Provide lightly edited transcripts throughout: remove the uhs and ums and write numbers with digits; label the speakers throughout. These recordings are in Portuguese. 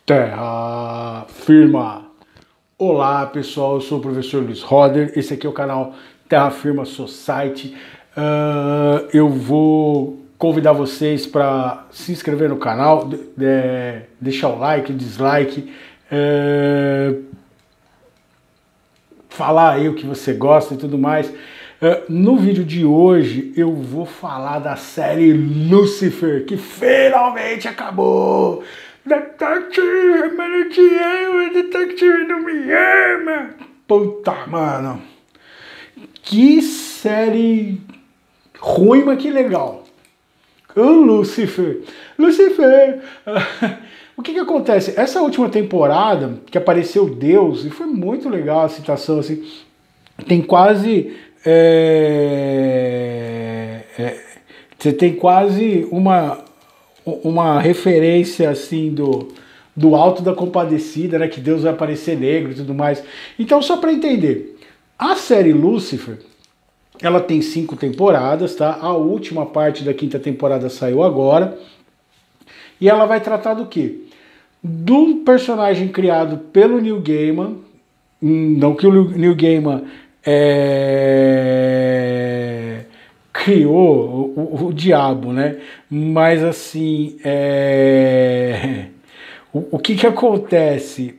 Speaker 1: Terra Firma. Olá pessoal, eu sou o professor Luiz Roder, esse aqui é o canal Terra Firma Society. Eu vou convidar vocês para se inscrever no canal, deixar o like, dislike, falar aí o que você gosta e tudo mais. No vídeo de hoje eu vou falar da série Lucifer, que finalmente acabou. Detetive, mano, te ama, detetive não me ama. Puta, mano. Que série ruim, mas que legal. O Lucifer. O que acontece? Essa última temporada, que apareceu Deus, e foi muito legal a citação, assim, tem quase... você tem quase uma referência assim do Alto da Compadecida, né, que Deus vai aparecer negro e tudo mais. Então, só para entender, a série Lucifer, ela tem 5 temporadas, tá? A última parte da 5ª temporada saiu agora. E ela vai tratar do quê? Do personagem criado pelo Neil Gaiman, não que o Neil Gaiman criou o diabo, né? Mas assim, o que acontece?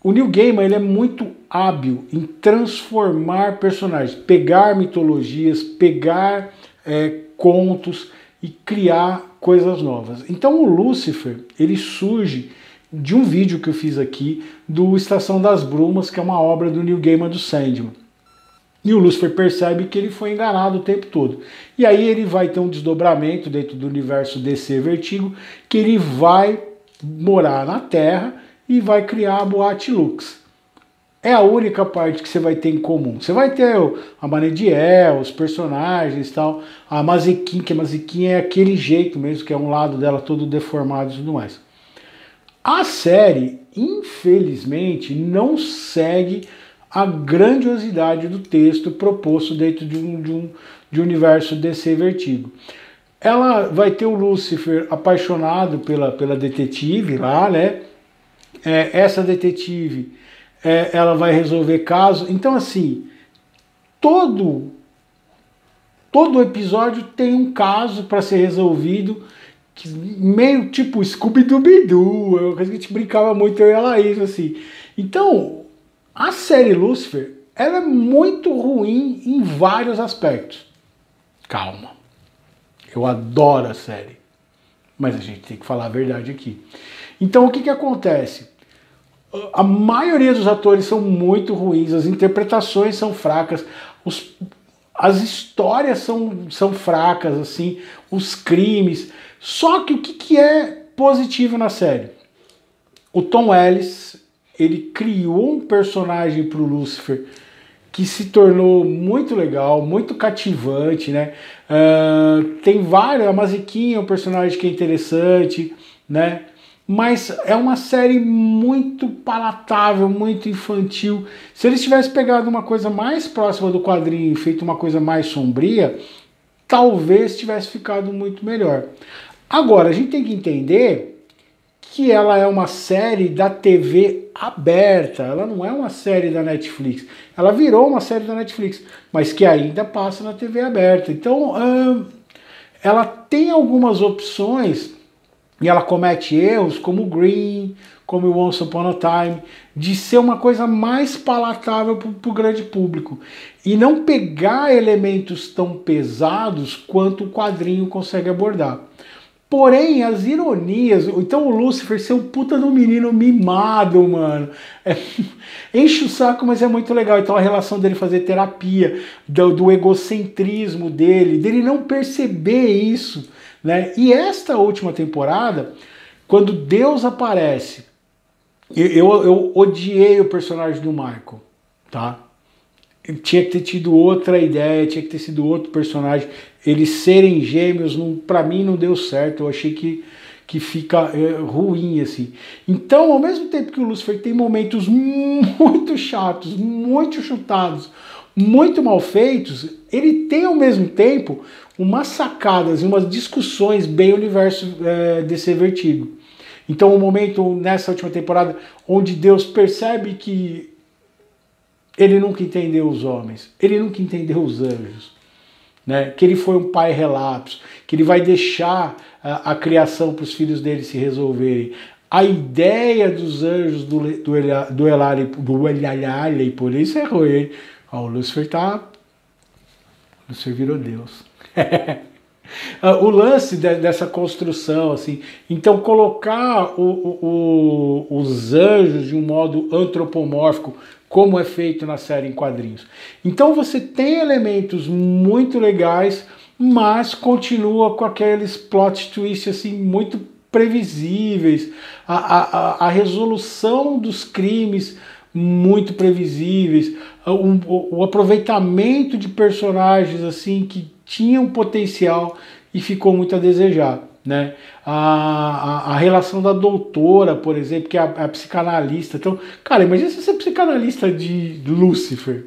Speaker 1: O Neil Gaiman, ele é muito hábil em transformar personagens, pegar mitologias, pegar contos e criar coisas novas. Então o Lucifer, ele surge de um vídeo que eu fiz aqui do Estação das Brumas, que é uma obra do Neil Gaiman do Sandman. E o Lucifer percebe que ele foi enganado o tempo todo. E aí ele vai ter um desdobramento dentro do universo DC Vertigo, que ele vai morar na Terra e vai criar a Boate Lux. É a única parte que você vai ter em comum. Você vai ter a Manediel, os personagens e tal, a Mazekin, que a Mazekin é aquele jeito mesmo, que é um lado dela todo deformado e tudo mais. A série, infelizmente, não segue a grandiosidade do texto proposto dentro de um universo DC Vertigo. Ela vai ter o Lucifer apaixonado pela detetive lá, né? Essa detetive, ela vai resolver caso. Então, assim, todo episódio tem um caso para ser resolvido, meio tipo Scooby-Doo, é uma coisa que a gente brincava muito, eu e a Laís, assim. Então, a série Lucifer, ela é muito ruim em vários aspectos. Calma, eu adoro a série, mas a gente tem que falar a verdade aqui. Então, o que acontece? A maioria dos atores são muito ruins, as interpretações são fracas, as histórias são fracas, assim, os crimes. Só que o que é positivo na série? O Tom Ellis, ele criou um personagem para o Lucifer que se tornou muito legal, muito cativante, né? Tem vários, a Mazekin é um personagem que é interessante, né? Mas é uma série muito palatável, muito infantil. Se eles tivessem pegado uma coisa mais próxima do quadrinho e feito uma coisa mais sombria, talvez tivesse ficado muito melhor. Agora, a gente tem que entender que ela é uma série da TV aberta, ela não é uma série da Netflix. Ela virou uma série da Netflix, mas que ainda passa na TV aberta. Então, ela tem algumas opções e ela comete erros como Green, como Once Upon a Time, de ser uma coisa mais palatável para o grande público e não pegar elementos tão pesados quanto o quadrinho consegue abordar. Porém, as ironias, então o Lucifer ser um puta do menino mimado, mano, enche o saco, mas é muito legal. Então a relação dele fazer terapia, do egocentrismo dele não perceber isso, né? E esta última temporada, quando Deus aparece, eu odiei o personagem do Michael, tá? Tinha que ter tido outra ideia, tinha que ter sido outro personagem. Eles serem gêmeos, pra mim não deu certo. Eu achei que fica ruim, assim. Então, ao mesmo tempo que o Lucifer tem momentos muito chatos, muito chutados, muito mal feitos, ele tem ao mesmo tempo umas sacadas e umas discussões bem universo DC Vertigo. Então o momento nessa última temporada onde Deus percebe que ele nunca entendeu os homens, ele nunca entendeu os anjos, né? Que ele foi um pai relapso, que ele vai deixar a criação para os filhos dele se resolverem. A ideia dos anjos do Elali, por isso é ruim. O Lúcifer virou Deus. O lance dessa construção, assim, então colocar os anjos de um modo antropomórfico, como é feito na série em quadrinhos. Então você tem elementos muito legais, mas continua com aqueles plot twists assim, muito previsíveis, a resolução dos crimes muito previsíveis, o aproveitamento de personagens assim que tinham potencial e ficou muito a desejar, né? A relação da doutora, por exemplo, que é a psicanalista. Então, cara, imagina se você é psicanalista de Lúcifer,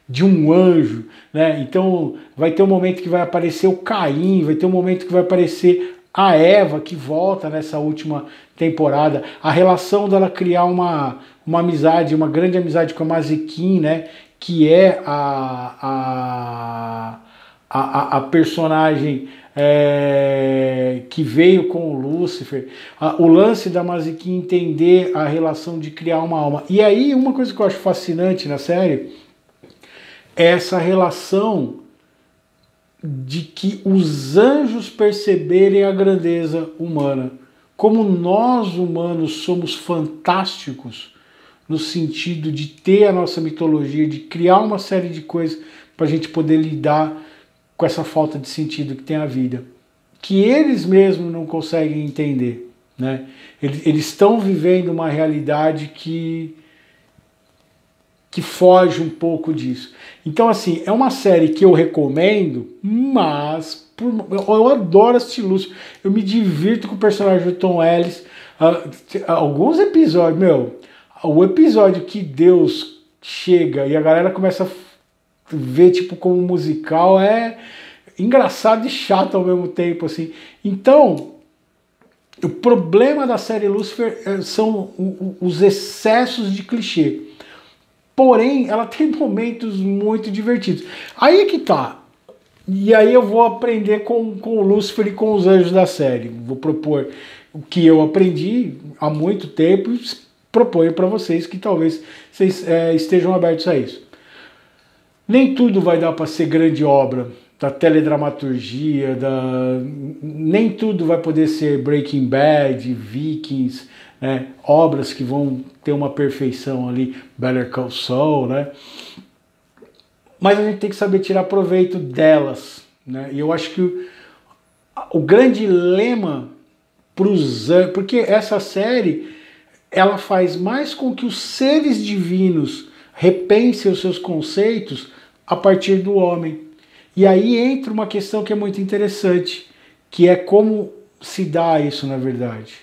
Speaker 1: de um anjo, né? Então vai ter um momento que vai aparecer o Caim, vai ter um momento que vai aparecer a Eva, que volta nessa última temporada, a relação dela criar uma amizade, uma grande amizade com a Mazikeen, né? Que é a personagem que veio com o Lúcifer, o lance da Mazikeen entender a relação de criar uma alma. E aí, uma coisa que eu acho fascinante na série é essa relação de que os anjos perceberem a grandeza humana. Como nós humanos somos fantásticos no sentido de ter a nossa mitologia, de criar uma série de coisas para a gente poder lidar com essa falta de sentido que tem a vida, que eles mesmos não conseguem entender, né? Eles estão vivendo uma realidade que foge um pouco disso. Então, assim, é uma série que eu recomendo, mas eu adoro assistir Lúcifer, eu me divirto com o personagem do Tom Ellis. Alguns episódios, o episódio que Deus chega e a galera começa a ver tipo como musical é engraçado e chato ao mesmo tempo, assim. Então, o problema da série Lúcifer são os excessos de clichê. Porém, ela tem momentos muito divertidos. Aí é que tá. E aí eu vou aprender com o Lúcifer e com os anjos da série. Vou propor o que eu aprendi há muito tempo e proponho para vocês que talvez vocês estejam abertos a isso. Nem tudo vai dar para ser grande obra da teledramaturgia, nem tudo vai poder ser Breaking Bad, Vikings, né? Obras que vão ter uma perfeição ali, Better Call Saul, né? Mas a gente tem que saber tirar proveito delas, né? E eu acho que o grande lema porque essa série ela faz mais com que os seres divinos repensem os seus conceitos a partir do homem. E aí entra uma questão que é muito interessante, que é como se dá isso na verdade.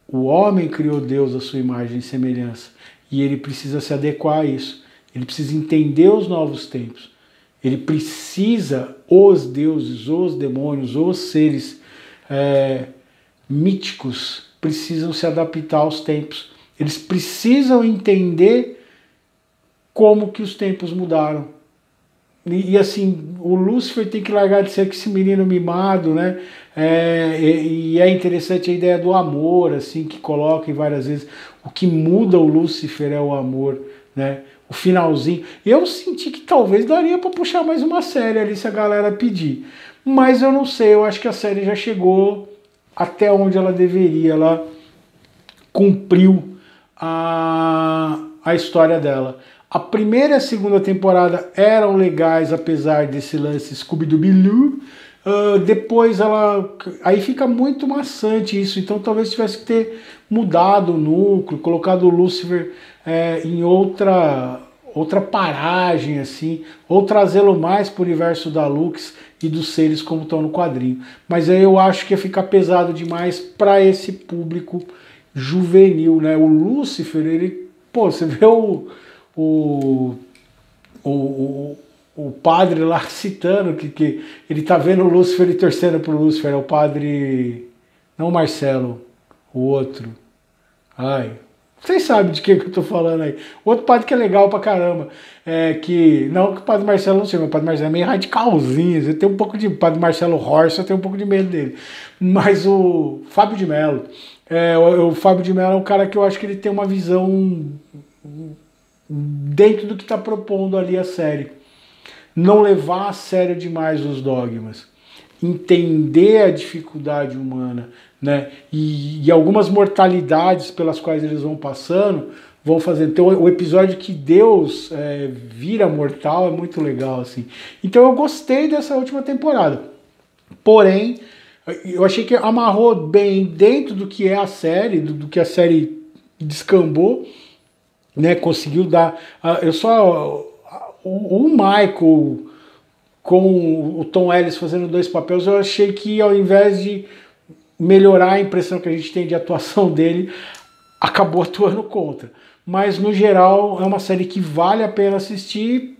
Speaker 1: O homem criou Deus à sua imagem e semelhança, e ele precisa se adequar a isso. Ele precisa entender os novos tempos. Ele precisa, os deuses, os demônios, os seres míticos precisam se adaptar aos tempos. Eles precisam entender como que os tempos mudaram. E assim, o Lúcifer tem que largar de ser esse menino mimado, né? E é interessante a ideia do amor, assim, que coloca em várias vezes. O que muda o Lúcifer é o amor, né? O finalzinho. Eu senti que talvez daria para puxar mais uma série ali se a galera pedir. Mas eu não sei, eu acho que a série já chegou até onde ela deveria. Ela cumpriu a história dela. A primeira e a segunda temporada eram legais, apesar desse lance Scooby-Doo. Depois aí fica muito maçante isso, então talvez tivesse que ter mudado o núcleo, colocado o Lúcifer em outra paragem, assim, ou trazê-lo mais para o universo da Lux e dos seres como estão no quadrinho. Mas aí eu acho que ia ficar pesado demais para esse público juvenil, né? O Lúcifer, ele, pô, você vê o, o padre lá citando que ele tá vendo o Lúcifer e torcendo pro Lúcifer, é o padre, não o Marcelo, o outro. Ai, vocês sabem de que eu tô falando aí. Outro padre que é legal pra caramba. Que, não que o padre Marcelo não sei, mas o padre Marcelo é meio radicalzinho. Eu tenho um pouco de. O padre Marcelo Horst, eu tenho um pouco de medo dele. Mas o Fábio de Mello. O Fábio de Mello é um cara que eu acho que ele tem uma visão dentro do que tá propondo ali a série. Não levar a sério demais os dogmas. Entender a dificuldade humana, né? E algumas mortalidades pelas quais eles vão passando, vão fazendo. Então, o episódio que Deus vira mortal é muito legal, assim. Então, eu gostei dessa última temporada. Porém, eu achei que amarrou bem dentro do que é a série, do que a série descambou, né? Conseguiu dar. O Michael com o Tom Ellis fazendo 2 papéis, eu achei que ao invés de melhorar a impressão que a gente tem de atuação dele, acabou atuando contra. Mas no geral é uma série que vale a pena assistir,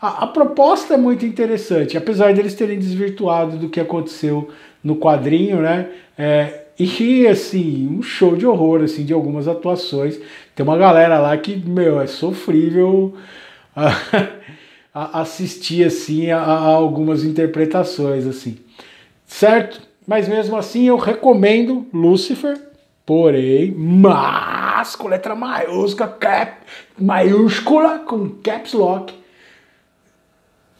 Speaker 1: a proposta é muito interessante, apesar deles terem desvirtuado do que aconteceu no quadrinho, né? E assim, um show de horror assim, de algumas atuações. Tem uma galera lá que, meu, é sofrível assistir assim a algumas interpretações assim, certo? Mas mesmo assim eu recomendo Lúcifer, porém, mas com letra maiúscula com caps lock,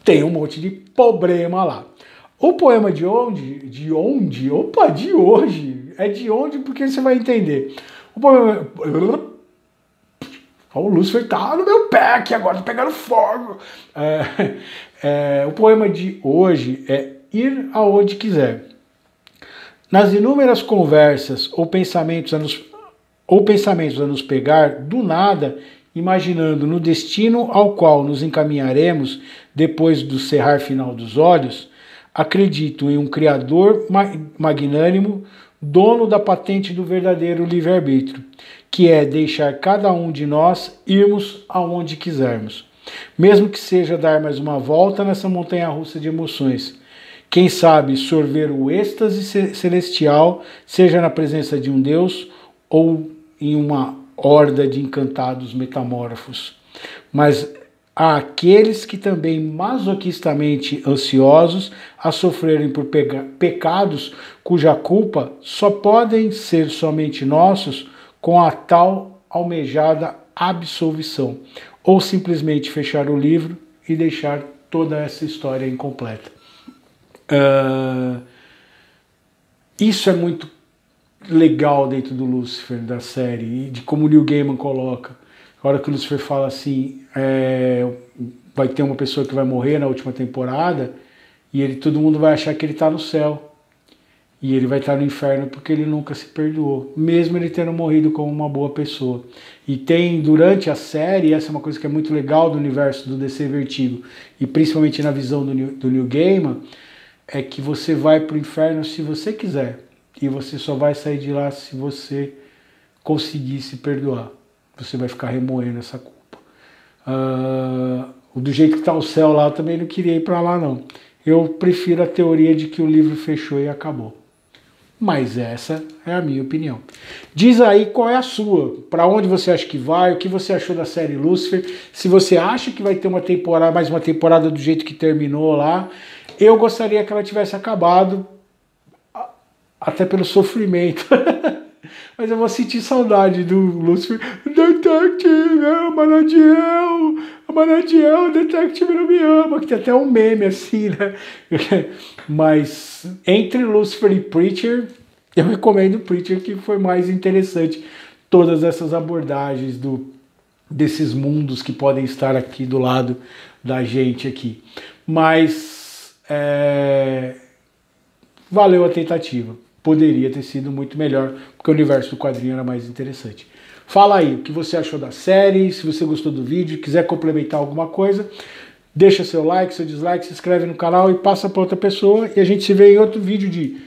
Speaker 1: tem um monte de problema lá. O poema de onde? Opa, de hoje. É de onde porque você vai entender. O poema... O Lúcifer tá no meu pé aqui agora, tá pegando fogo. O poema de hoje é Ir Aonde Quiser. Nas inúmeras conversas ou pensamentos a nos pegar, do nada, imaginando no destino ao qual nos encaminharemos depois do cerrar final dos olhos, acredito em um Criador magnânimo, dono da patente do verdadeiro livre-arbítrio, que é deixar cada um de nós irmos aonde quisermos, mesmo que seja dar mais uma volta nessa montanha-russa de emoções. Quem sabe sorver o êxtase celestial, seja na presença de um Deus ou em uma horda de encantados metamorfos. Mas há aqueles que também masoquistamente ansiosos a sofrerem por pecados cuja culpa só podem ser somente nossos com a tal almejada absolvição, ou simplesmente fechar o livro e deixar toda essa história incompleta. Isso é muito legal dentro do Lúcifer, da série, e de como o Neil Gaiman coloca. A hora que o Lúcifer fala assim, vai ter uma pessoa que vai morrer na última temporada, e todo mundo vai achar que ele está no céu. E ele vai estar no inferno porque ele nunca se perdoou, mesmo ele tendo morrido como uma boa pessoa. E tem, durante a série, essa é uma coisa que é muito legal do universo do DC Vertigo, e principalmente na visão do Neil Gaiman, é que você vai para o inferno se você quiser. E você só vai sair de lá se você conseguir se perdoar. Você vai ficar remoendo essa culpa. Do jeito que está o céu lá, eu também não queria ir para lá, não. Eu prefiro a teoria de que o livro fechou e acabou. Mas essa é a minha opinião. Diz aí qual é a sua, para onde você acha que vai, o que você achou da série Lúcifer, se você acha que vai ter mais uma temporada do jeito que terminou lá. Eu gostaria que ela tivesse acabado, até pelo sofrimento. Mas eu vou sentir saudade do Lúcifer. Detective, Manadiel, o Detective não me ama. Que tem até um meme assim, né? Mas entre Lúcifer e Preacher, eu recomendo Preacher, que foi mais interessante. Todas essas abordagens desses mundos que podem estar aqui do lado da gente aqui. Mas valeu a tentativa. Poderia ter sido muito melhor, porque o universo do quadrinho era mais interessante. Fala aí o que você achou da série, se você gostou do vídeo, quiser complementar alguma coisa, deixa seu like, seu dislike, se inscreve no canal e passa para outra pessoa. E a gente se vê em outro vídeo de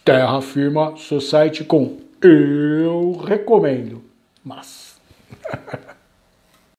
Speaker 1: Terra Firma Society com Eu Recomendo. Mas...